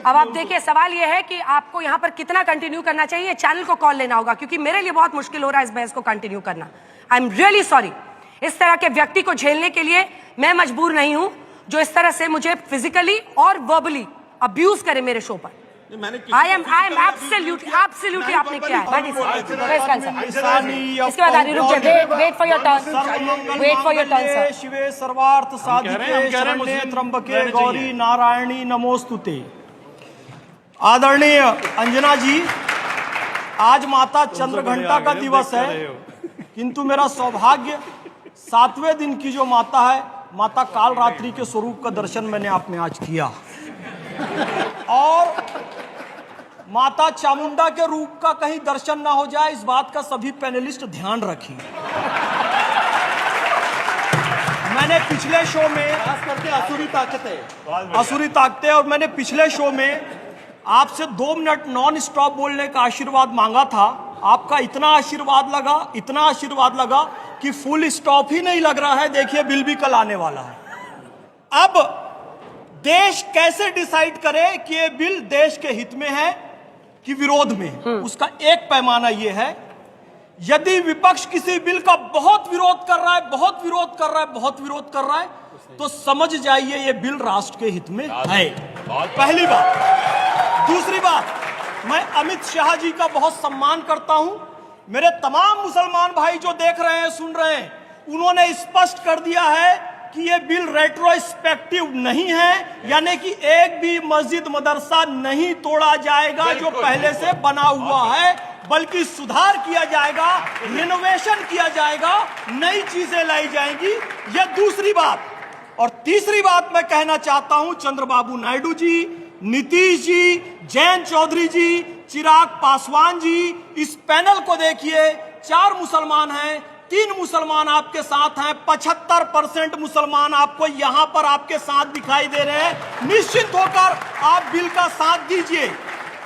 अब आप देखिए, सवाल यह है कि आपको यहाँ पर कितना कंटिन्यू करना चाहिए, चैनल को कॉल लेना होगा, क्योंकि मेरे लिए बहुत मुश्किल हो रहा है इस बहस को कंटिन्यू करना। I am really sorry. इस तरह के व्यक्ति को झेलने के लिए मैं मजबूर नहीं हूं, जो इस तरह से मुझे फिजिकली और वर्बली अब्यूज करे मेरे शो पर। आई एम एब्सोल्युटली आपने किया है। इसके बाद रुक जाइए, wait for your turn sir. शिवे सर्वार्थ साधिके शरण्ये त्र्यंबके गौरी नारायणी नमोस्तुते। आदरणीय अंजना जी, आज माता चंद्रघंटा का दिवस है, किंतु मेरा सौभाग्य 7वें दिन की जो माता है, माता कालरात्रि के स्वरूप का दर्शन मैंने आप में आज किया। और माता चामुंडा के रूप का कहीं दर्शन ना हो जाए, इस बात का सभी पैनलिस्ट ध्यान रखिए। मैंने पिछले शो में खास करके असुरी ताकतें और मैंने पिछले शो में आपसे 2 मिनट नॉन स्टॉप बोलने का आशीर्वाद मांगा था। आपका इतना आशीर्वाद लगा कि फुल स्टॉप ही नहीं लग रहा है। देखिए, बिल भी कल आने वाला है। अब देश कैसे डिसाइड करे कि ये बिल देश के हित में है कि विरोध में, उसका एक पैमाना ये है, यदि विपक्ष किसी बिल का बहुत विरोध कर रहा है, तो समझ जाइए ये बिल राष्ट्र के हित में है। पहली बात। दूसरी बात, मैं अमित शाह जी का बहुत सम्मान करता हूं। मेरे तमाम मुसलमान भाई जो देख रहे हैं, सुन रहे हैं, उन्होंने स्पष्ट कर दिया है कि ये बिल रेट्रोस्पेक्टिव नहीं है, यानी कि एक भी मस्जिद मदरसा नहीं तोड़ा जाएगा जो पहले से बना हुआ है, बल्कि सुधार किया जाएगा, रिनोवेशन किया जाएगा, नई चीजें लाई जाएंगी। यह दूसरी बात। और तीसरी बात मैं कहना चाहता हूं, चंद्रबाबू नायडू जी, नीतीश जी, जयंत चौधरी जी, चिराग पासवान जी, इस पैनल को देखिए। 4 मुसलमान हैं, 3 मुसलमान आपके साथ हैं, 75% मुसलमान आपको यहां पर आपके साथ दिखाई दे रहे हैं। निश्चित होकर आप बिल का साथ दीजिए।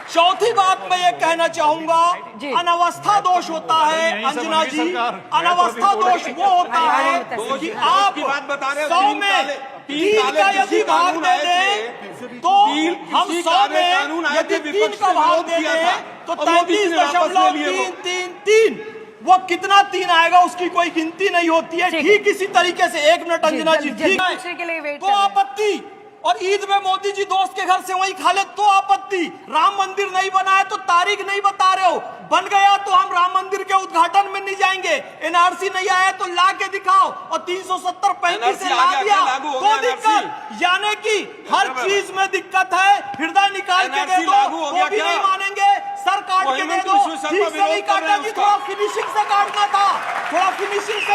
चौथी बात मैं ये कहना चाहूंगा, अनवस्था दोष होता है अंजना जी, अनवस्था दोष वो होता है कि आप 100 में 3 का यदि भाग दे दें, तो हम 100 में यदि 3 का भाग दे दें तो 33.333, वो कितना 3 आएगा उसकी कोई गिनती नहीं होती है। ठीक इसी तरीके से, 1 मिनट अंजना जी, ठीक है, तो आपत्ति। और ईद में मोदी जी दोस्त के घर से वहीं खा ले तो आपत्ति। राम मंदिर नहीं बना है तो तारीख नहीं बता रहे हो, बन गया तो हम राम मंदिर के उद्घाटन में नहीं जाएंगे। एनआरसी नहीं आया तो ला के दिखाओ, और 370 35 से ला दिया तो दिक्कत, यानी कि हर चीज में दिक्कत है। हृदय निकाल के दे दो, वो भी नहीं मानेंगे। सर काट के दे दो, ठीक से नहीं काटा जी, थोड़ा फिनिशिंग से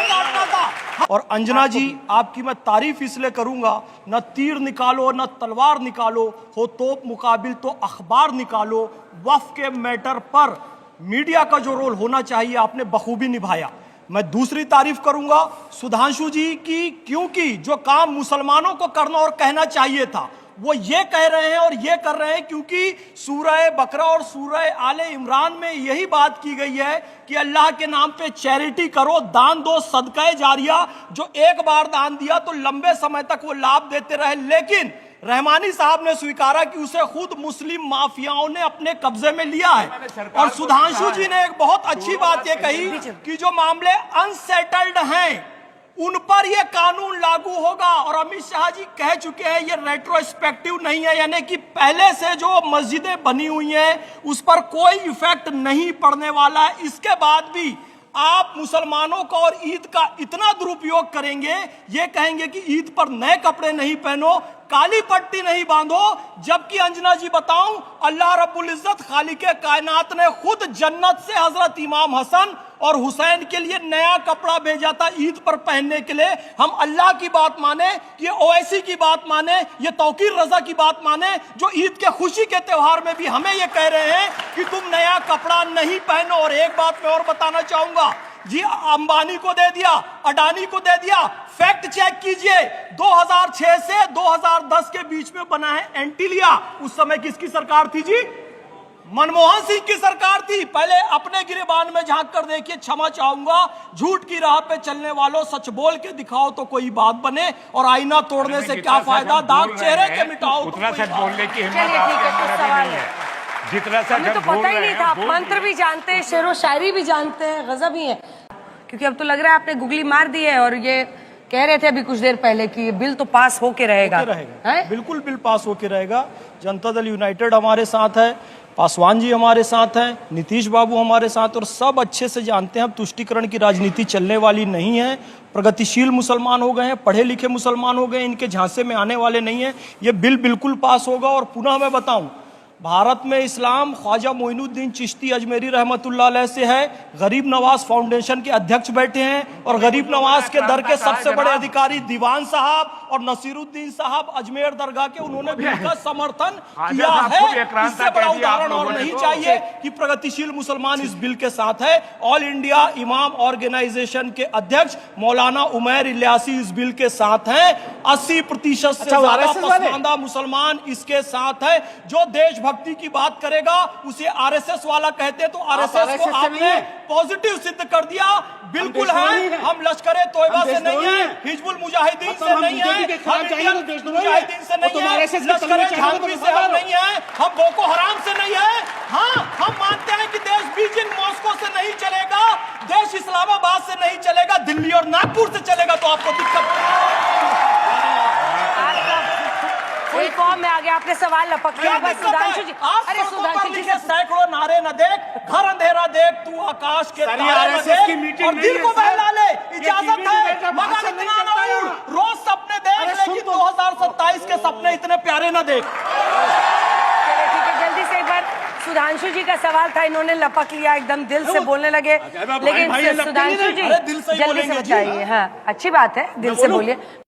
काटना था। और अंजना जी, आपकी मैं तारीफ इसलिए करूंगा, न तीर निकालो न तलवार निकालो, हो तोप मुकाबिल तो अखबार निकालो। वक्फ के मैटर पर मीडिया का जो रोल होना चाहिए आपने बखूबी निभाया। मैं दूसरी तारीफ करूंगा सुधांशु जी की, क्योंकि जो काम मुसलमानों को करना और कहना चाहिए था वो ये कह रहे हैं और ये कर रहे हैं, क्योंकि सूरह बकरा और सूरह आले इमरान में यही बात की गई है कि अल्लाह के नाम पे चैरिटी करो, दान दो, सदका जारिया। जो एक बार दान दिया तो लंबे समय तक वो लाभ देते रहे, लेकिन रहमानी साहब ने स्वीकारा कि उसे खुद मुस्लिम माफियाओं ने अपने कब्जे में लिया है। और सुधांशु जी ने एक बहुत अच्छी बात ये कही कि जो मामले अनसेटल्ड हैं उन पर यह कानून लागू होगा। और अमित शाह जी कह चुके हैं ये रेट्रोस्पेक्टिव नहीं है, यानी कि पहले से जो मस्जिदें बनी हुई हैं उस पर कोई इफेक्ट नहीं पड़ने वाला है। इसके बाद भी आप मुसलमानों का और ईद का इतना दुरुपयोग करेंगे, ये कहेंगे कि ईद पर नए कपड़े नहीं पहनो, काली पट्टी नहीं बांधो, जबकि अंजना जी बताऊं, अल्लाह रब्बुल इज्जत खालिके कायनात ने खुद जन्नत से हजरत इमाम हसन और हुसैन के लिए नया कपड़ा भेजा था ईद पर पहनने के लिए। हम अल्लाह की बात माने, ये ओवैसी की बात माने, ये तौकीर रजा की बात माने, जो ईद के खुशी के त्योहार में भी हमें ये कह रहे हैं कि तुम नया कपड़ा नहीं पहनो। और एक बात मैं और बताना चाहूंगा जी, अंबानी को दे दिया, अडानी को दे दिया, फैक्ट चेक कीजिए, 2006 से 2010 के बीच में बना है एंटीलिया। उस समय किसकी सरकार थी जी? मनमोहन सिंह की सरकार थी, पहले अपने गिरेबान में झांक कर देखिए। क्षमा चाहूंगा, झूठ की राह पे चलने वालों, सच बोल के दिखाओ तो कोई बात बने, और आईना तोड़ने से क्या फायदा, दाग चेहरे के मिटाओ तो उतना कोई सच बात। बोलने की हिम्मत चलिए, ठीक है, आपके कुछ अंदर अभी सवाल नहीं है। है। जितना सच हमें तो हम बोल पता ही रहे नहीं था, हैं, आप बोल मंत्र भी जानते हैं, शेरो शायरी भी जानते हैं, गजब ही है। क्योंकि अब तो लग रहा है आपने गुगली मार दी है, और ये कह रहे थे अभी कुछ देर पहले कि ये बिल तो पास होके रहेगा। हैं? बिल्कुल बिल पास होके रहेगा। जनता दल यूनाइटेड हमारे साथ है, पासवान जी हमारे साथ हैं, नीतीश बाबू हमारे साथ, और सब अच्छे से जानते हैं अब तुष्टीकरण की राजनीति चलने वाली नहीं है। प्रगतिशील मुसलमान हो गए हैं, पढ़े लिखे मुसलमान हो गए, इनके झांसे में आने वाले नहीं हैं। ये बिल बिल्कुल पास होगा। और पुनः मैं बताऊं, भारत में इस्लाम ख्वाजा मोइनुद्दीन चिश्ती अजमेरी रहमतुल्लाह अलैह से है। गरीब नवाज फाउंडेशन के अध्यक्ष बैठे हैं, और गरीब नवाज के दर के सबसे बड़े अधिकारी दीवान साहब और नसीरुद्दीन साहब अजमेर दरगाह के, उन्होंने बिल का समर्थन किया है। इससे बड़ा उदाहरण और नहीं चाहिए कि प्रगतिशील मुसलमान इस बिल के साथ है। ऑल इंडिया इमाम ऑर्गेनाइजेशन के अध्यक्ष मौलाना उमैर इलियासी इस बिल के साथ हैं। 80% से ज्यादा पसमानदा मुसलमान इसके साथ है। जो देशभक्ति की बात करेगा उसे आरएसएस वाला कहते हैं, तो आरएसएस को आपने पॉजिटिव सिद्ध कर दिया। बिल्कुल है, हम लश्कर तोयबा से नहीं है, हिजबुल मुजाहिदीन से नहीं है, हम इंडियन मुजाहिदीन से नहीं है, लश्कर झांसी से हम नहीं है, हम बोको हराम से नहीं है। हाँ, हम मानते हैं कि देश बीजिंग मॉस्को से नहीं चलेगा, देश इस्लामाबाद से नहीं चलेगा, दिल्ली और नागपुर से चलेगा, तो आपको दिक्कत फुल फॉर्म में आ गया। आपने सवाल लपक लिया। बस सुधांशु जी, अरे सुधांशु जी से सैकड़ों नारे न देख, घर अंधेरा देख, तू आकाश के तारे न RSS की देख, मीटिंग और नहीं दिल है को सर। बहला ले, इजाजत मीटिंग में है, बैठा मगर भाषण इतना नहीं ना करता उड़, है। रोज सपने देख, लेकिन 2027 के सपने इतने प्यारे न देख। चलिए, ठीक है, जल्दी से एक बार सुधांशु जी का सवाल था, इन्होंने लपक लिया, एकदम दिल से बोलने लगे। भाई, लेकिन भाई, लपकेंगे सुधांशु नहीं। जी अरे दिल से ही जल्दी से बोलेंगे जी। बताइए। हाँ, अच्छी बात है, दिल से बोलिए।